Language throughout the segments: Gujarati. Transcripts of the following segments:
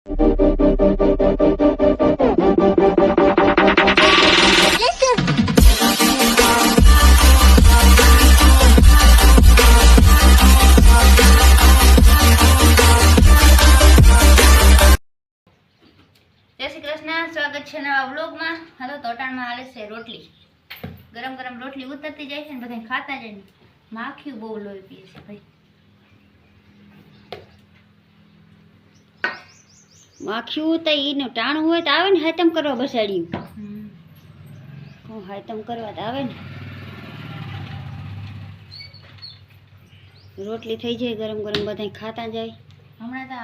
સ્વાગત છે નવા વ્લોગમાં. હાલો તો અટાણમાં હાલે છે રોટલી. ગરમ ગરમ રોટલી ઉતરતી જાય છે ને બધા ખાતા જાય ને માખીયું બહુ લોહી પીએ છે ભાઈ. માખીયું તો એનું ટાણું હોય તો આવે ને હાયતમ કરવા બસાડ્યું. હાયતમ કરવા તો આવે ને. રોટલી થઈ જાય ગરમ ગરમ બધા ખાતા જાય. હમણાં તો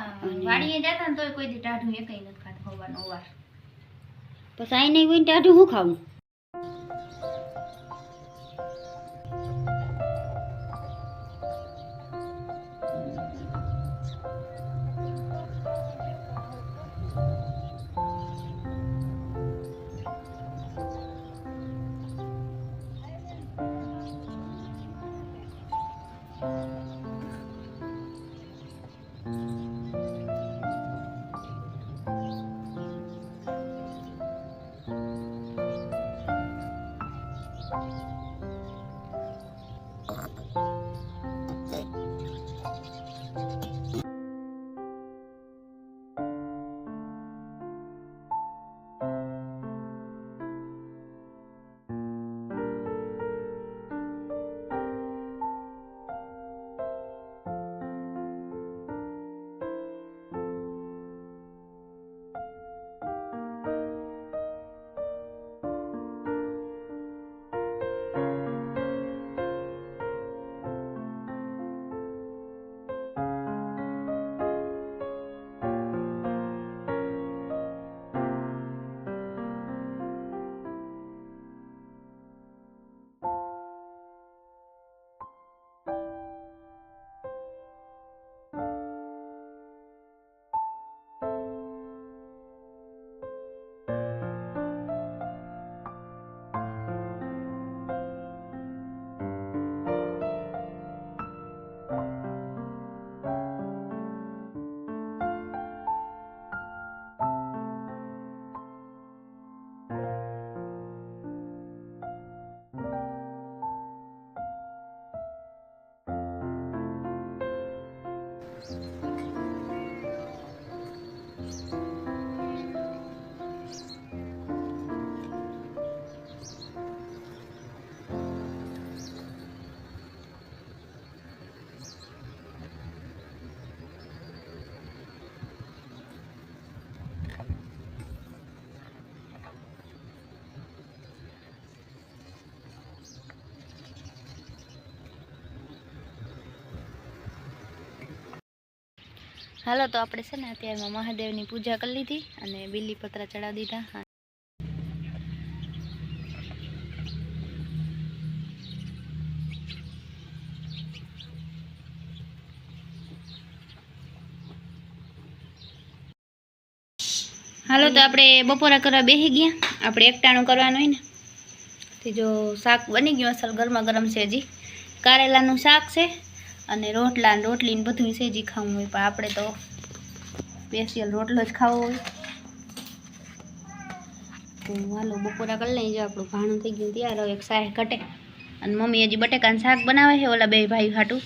વાડીએ જતા ને તોય કોઈ દી ટાઢું એકઈ નથી ખાતા હવાનો વાર. પછી આઈ નહીં હોય ને ટાઢું શું ખાવું? હાલો તો આપણે છે ને અત્યારમાં મહાદેવની પૂજા કરી લીધી અને બીલીપત્ર ચડાવી દીધા. હાલો તો આપણે બપોરા કરવા બેસી ગયા. આપણે એકટાણું કરવાનું હોય ને તો જો શાક બની ગયું અસલ ગરમા ગરમ છે. હજી કારેલાનું શાક છે અને રોટલા ને રોટલી ને બધું છે જે ખાવું હોય, પણ આપણે તો સ્પેશિયલ રોટલો જ ખાવો હોય. તો હાલો બપોરા કરી લઈ. જો આપણું ભાણું થઈ ગયું તૈયાર. હવે એક શાક ઘટે અને મમ્મી હજી બટેકાનું શાક બનાવે છે ઓલા બે ભાઈ હાટું.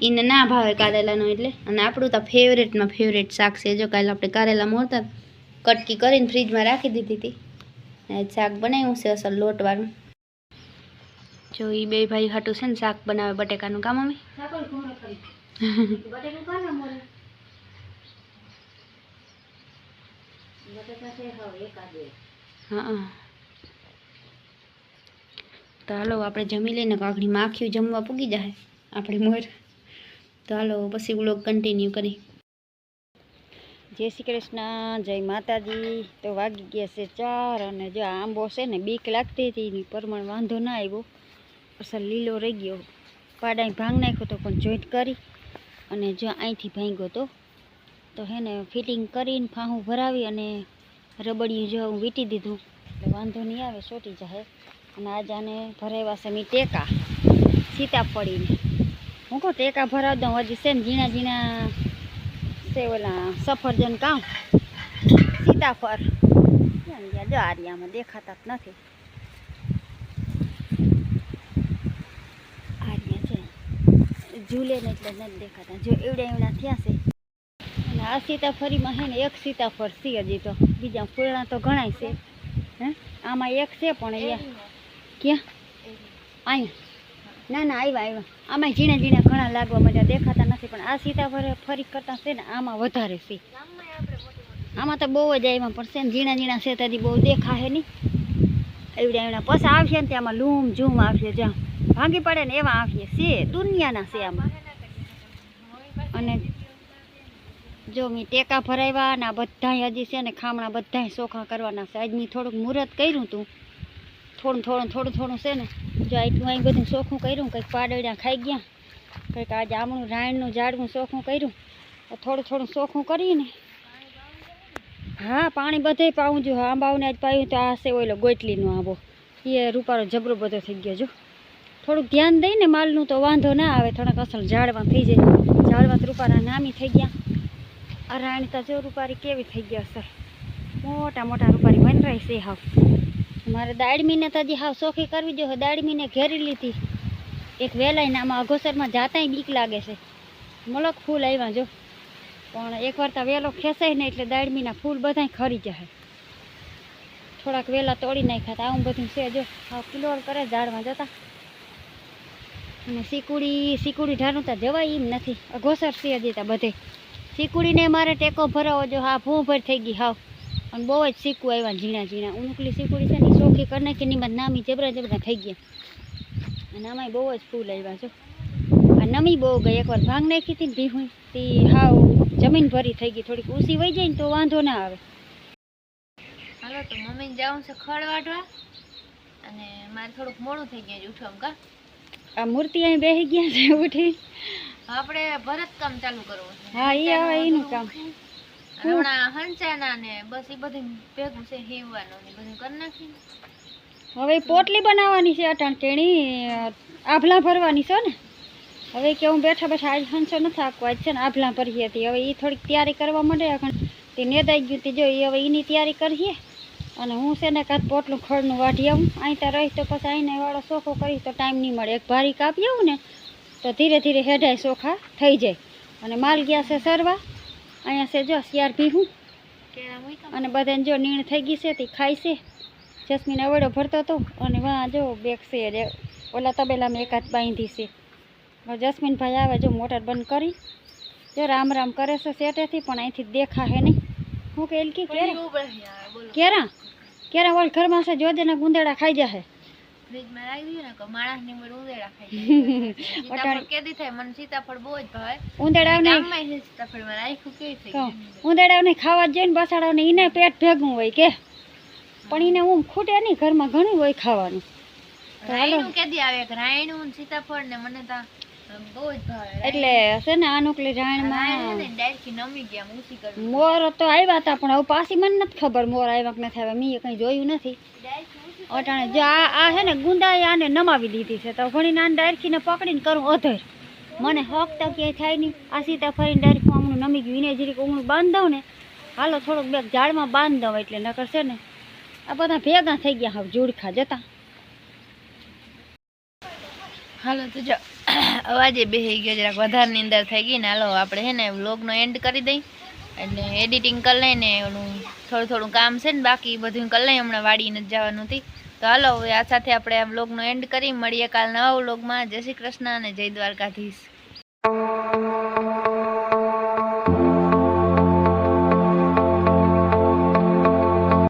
એને ના ભાવે કારેલાનું એટલે, અને આપણું તો ફેવરેટમાં ફેવરેટ શાક છે. જો કાલે આપણે કારેલા મોરતા કટકી કરીને ફ્રીજમાં રાખી દીધી હતી. શાક બનાવ્યું છે અસલ લોટવાળું. જો એ બે ભાઈ હાટું છે ને શાક બનાવે બટેકાનું. કામ મમ્મી હા. તો હાલો આપણે જમી લઈને કાકડી માખીયું જમવા પૂગી જાય આપણે મોર. તો હાલો પછી વ્લોગ કન્ટિન્યુ કરી. જય શ્રી કૃષ્ણ, જય માતાજી. તો વાગી ગયા છે 4 અને જો આંબો છે ને બીક લાગતી હતી એની પ્રમાણ વાંધો ના આવ્યો. અસલ લીલો રહી ગયો. પાડાઈ ભાંગ નાખ્યો તો પણ જોઈન્ટ કરી અને જો અહીંથી ભાંગ્યો તો હે ને ફિટિંગ કરીને ફાંહું ભરાવી અને રબડિયું જો હું વીટી દીધું એટલે વાંધો નહીં આવે, ચોટી જાય. અને આજ આને ભરાવ્યા છે મેં ટેકા સીતાફળીને. હું કહું ટેકા ભરાવી દઉં. હજી છે ને ઝીણા ઝીણા છે ઓલા સફરજન કામ સીતાફળ જો આરિયામાં દેખાતા જ નથી. આરિયા છે ઝૂલે ને એટલે નથી દેખાતા. જો એવડા થયા છે. અને આ સીતાફળીમાં છે ને એક સીતાફળ છે હજી તો, બીજા ફૂલણા તો ઘણાય છે. હે આમાં એક છે પણ એ ક્યાં અહીંયા ના આવ્યા આમાં ઝીણા ઝીણા ઘણા લાગવા માંડ્યા, દેખાતા નથી. પણ આ સીતાફળ ફરી કરતા છે ને આમાં વધારે છે. આમાં તો બહુ જ આવ્યા પણ છે ને ઝીણા ઝીણા છે ત્યાંથી બહુ દેખાશે નહીં. એવડા પછી આવશે ને ત્યાંમાં લૂમ ઝૂમ આવશે, જ્યાં ભાંગી પડે ને એવા આવશે. છે દુનિયાના છે આમાં. અને જો મેં ટેકા ભરાવ્યા ને આ બધાય હજી છે ને ખામણા બધાય ચોખા કરવાના છે. આજ મેં થોડુંક મુહૂર્ત કર્યું હતું, થોડું છે ને જો આટલું અહીં બધું ચોખ્ખું કર્યું. કંઈક પાડળિયા ખાઈ ગયા, કંઈક આજે આમણું રાયણનું ઝાડનું ચોખ્ખું કર્યું. થોડું ચોખ્ખું કરીને હા પાણી બધે પાવું જો. આંબાઓને આજ પાયું તો આ છે ઓલો ગોટલીનો આંબો, એ રૂપારો જબરો બધો થઈ ગયો. જો થોડુંક ધ્યાન દઈને માલનું તો વાંધો ના આવે. થોડાક અસલ ઝાડવા થઈ જાય. ઝાડવા રૂપારા નામી થઈ ગયા. આ રાણી જો રૂપારી કેવી થઈ ગયા અસર, મોટા રૂપારી બની રહી છે. હાવ મારે દાળમીને તો હજી હાવ ચોખ્ખી કરવી જોઈએ. દાળમીને ઘેરી લીધી એક વેલાઈને. આમાં અઘોસરમાં જાતાંય બીક લાગે છે. મલક ફૂલ આવ્યા જો, પણ એકવાર તો વેલો ખેંચાય ને એટલે દાળમીના ફૂલ બધાય ખરી જાય. થોડાક વેલા તોડી નાખ્યા. આવું બધું છે જો હાવ કિલોળ કરે ઝાડમાં જતા. અને સીકુડી ઢારું તો જવાય એમ નથી. અઘોસર છે હજી તો બધે. સીકુડીને મારે ટેકો ભરાવો જો. હા ભૂંભર થઈ ગઈ હાવ. અને બહુ જ સીકું આવ્યા ઝીણા. ઉનકલી સીકુડી છે ને ચોખ્ખી કરી નાખી ની નામી જબરા થઈ ગયા. અને આમાંય બહુ જ ફૂલ આવ્યા જો. આ નમી બહુ ગઈ, એકવાર ભાંગ નાખી હતી ને ભીહું તે હાવ જમીન ભરી થઈ ગઈ. થોડીક ઊંચી વહી જાય ને તો વાંધો ના આવે. હાલો તો મમ્મીને જાઉં છે ખડ વાટવા, અને મારે થોડુંક મોડું થઈ ગયું ઉઠવામાં. કા આ મૂર્તિ અહીં બેસી ગયા છે ઉઠી. આપણે ભરત કામ ચાલુ કરવું છે. હા એ આવે એનું કામ. હમણાં હંચાના ને બસ એ બધું ભેગું છે હેવવાનું ને બધું કરી નાખીને હવે પોટલી બનાવવાની છે. અટાણ ટેણી આભલા ભરવાની છે ને. હવે કે હું બેઠા આજ હંસો નથી આખું. આજ છે ને આભલા ભરી હતી. હવે એ થોડીક તૈયારી કરવા માંડે. તે નેદાઈ ગયું તે જો હવે એની તૈયારી કરીએ. અને હું છે ને કાંઈ પોટલું ખડનું વાઢી આવું. અહીં ત્યાં રહી તો પછી અહીંને વાળો ચોખ્ખો કરીશ તો ટાઈમ નહીં મળે. એક ભારી કાપી આવું ને તો ધીરે હેઠાય ચોખા થઈ જાય. અને માલ ગયા છે સરવા. અહીંયા છે જો શિયાર ભીહું. અને બધાને જો નીણ થઈ ગઈ છે તે ખાય છે. જસ્મીન અવડો ભરતો હતો. અને વાં જો બેગ છે ઓલા તબેલામાં એકાદ બાંધી છે. જસ્મીનભાઈ આવે જો મોટર બંધ કરી જો રામ કરે છે સેટેથી. પણ અહીંથી દેખાશે નહીં. હું કે એલકી કેરા ઓલ ઘરમાં છે જોજેના ગુંદેડા ખાઈ જશે. ફ્રીજમાં રાખી દીધું ને કે માણસની મેળ ઉંદેડા ખાઈ સીતાફળ કેદી થાય. મને સીતાફળ બહુ જ ભાવે. ઉંદેડાને સીતાફળમાં રાખ્યું કેવી થઈ ઉંદેડાને ખાવા જ જઈને બસાડાને એને પેટ ભેગું હોય કે. પણ એને ઊંઘ ખૂટે નહીં. ઘરમાં ઘણું હોય ખાવાનું. રાયણું કેદી આવે રાયણું સીતાફળ ને મને તો બહુ જ ભાવે. એટલે છે ને આનુકલી રાયણમાં ડાયરેક્ટ નમી ગયા ઊંચી કરી. મોર તો આવ્યા હતા પણ હવે પાછી મને નથી ખબર મોર આવ્યા કે નથી આવ્યા. મેં કંઈ જોયું નથી. અટાણે જો આ છે ને ગુંદાએ આને નમાવી દીધી છે. તો ઘણી આને ડાયરેક્ટને પકડીને કરું અધર. મને હક તો ક્યાંય થાય નહીં. આ સીતાફળીને ડાયરેક્ટ હમણું નમી ગયું. એને જરીક હમણું બાંધ દઉં ને. હાલો થોડુંક બે ઝાડમાં બાંધ દઉં એટલે નકર છે ને આ બધા ભેગા થઈ ગયા હવે જોડખા જતા. હાલો તો જો અવાજે બેસી ગયો જરાક વધારે નીંદર થઈ ગઈ ને. હાલો આપણે છે ને વ્લોગનો એન્ડ કરી દઈ. એટલે એડિટિંગ કરી લઈને ઓલું થોડું કામ છે ને બાકી બધું કરી લઈ. હમણાં વાડીને જ જવાનું હતી. તો હાલો હવે આ સાથે આપણે આ વ્લોગનો એન્ડ કરી મળીએ કાલ નવા વ્લોગમાં. જય શ્રી કૃષ્ણ અને જય દ્વારકાધીશ.